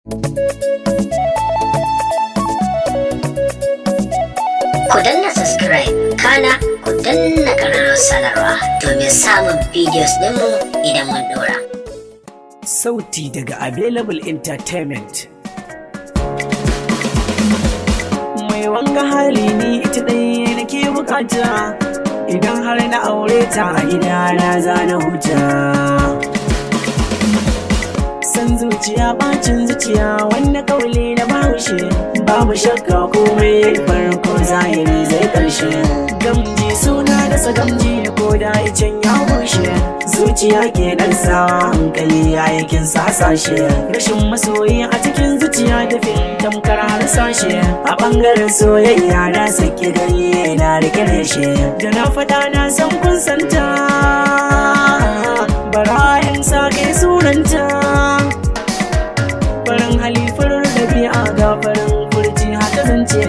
Ku danna subscribe, kana ku danna ƙararrawar sanarwa domin samun videos ɗinmu idan mun ɗora. Sauti daga Available Entertainment. Mai wanga hali ni ita ɗaya nake bukata, idan har na aure ta a gidana za na huta. San zuciya bacin zuciya wanda kauli na bahaushe, babu shakka komai farko zahiri zai karshe. Gamji suna dasa gamji ko da icen ya bushe, zuciya ke dan sawa hankali yayin sasashe. Rashin masoyi a cikin zuciya dafin tamkar harsashe, a bangaren soyayya na sake ganye na rike reshe. Da na faɗa na san kun santa, bara in sake sunanta. Farin hali farar ɗabi'a ga farin furci haka zance,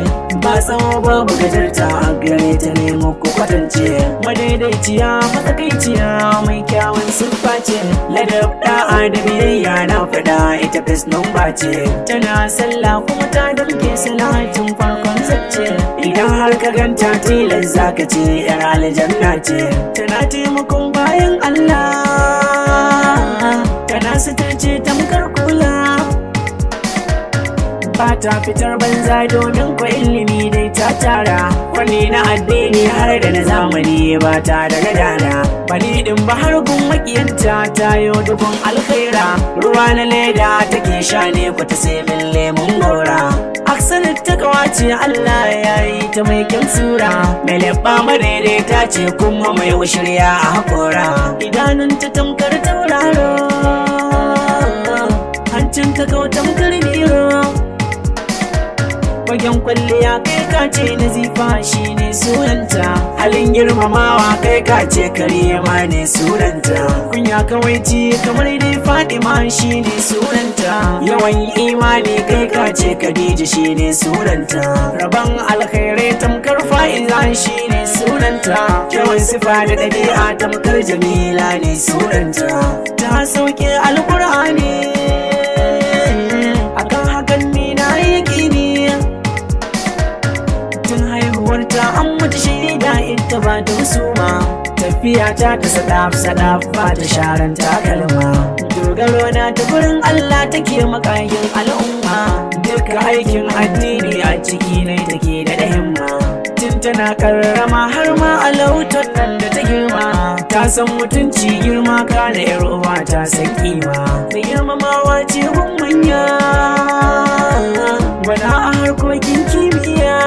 ba tsawo babu gajarta a gare ta ne muku kwatance. Madaidaiciya matsakaiciya mai kyawun siffa ce, ladab da'a da biyayya na faɗa ita fes number ce. Tana sallah kuma ta damke salatin farkon zacce, idan har ka ganta tilas zaka ce yar aljanna ce. Tana taimakon bayan Allah, tana sitarce tamkar kula, ba ta fitar banza domin ko ilimi dai ta tara. Fanni na addini har da na zamani ba ta daga dana, bani din ba har gun makiyanta ta yo dukun alkhaira. Ruwa na leda take sha ne ku ta sai min lemun gora, aksanin ta kawace Allah ya yi ta mai kyan sura. Mai leɓa madaidaita ce kuma mai wushirya a hakora, idanunta tamkar tauraro, hancin ta kau tamkar biro. Fagen kwalliya kai ka ce nazifa shi ne sunanta, halin girmamawa kai ka ce kariyama ne sunanta. Kunya kawai ce kamar dai Fatima shi ne sunanta, yawan imani kai ka ce Khadija shi ne sunanta. Rabon alkhairai tamkar fa'iza shi ne sunanta, yawan sifa da ɗabi'a tamkar Jamila ne sunanta. Ta sauke alkur'ani akan hakan ni na yaƙini, ta an mata shaida ita ba ta husuma. Tafiya ta sadaf ba ta sharan takalma, dogaro na ta gurin Allah take makayin al'umma. Duka aikin addini a ciki ne take da himma, tun tana karrama har ma a lautar nan da ta girma. Ta san mutunci girma kana yar uwa ta san kima, da girmamawa ce gun manya bana a harkokin kimiyya.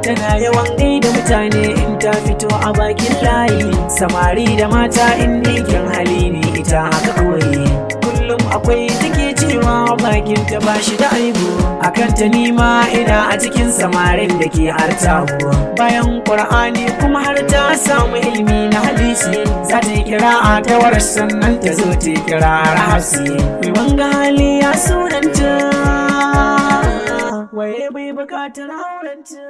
Tana yawan gaida mutane in ta fito a bakin layi, samari da mata in kyan hali ne ita haka kawai. Kullum akwai take cewa bakin ta ba shi da aibu, akan ta nima ina a cikin samarin da ke hartabu. Bayan Qur'ani kuma har ta samu ilimi na hadisi, za ta yi kira'a ta war sannan ta zo ta kira hafsi. Mai wanga hali ya sunanta, waye bai bukatar aurenta.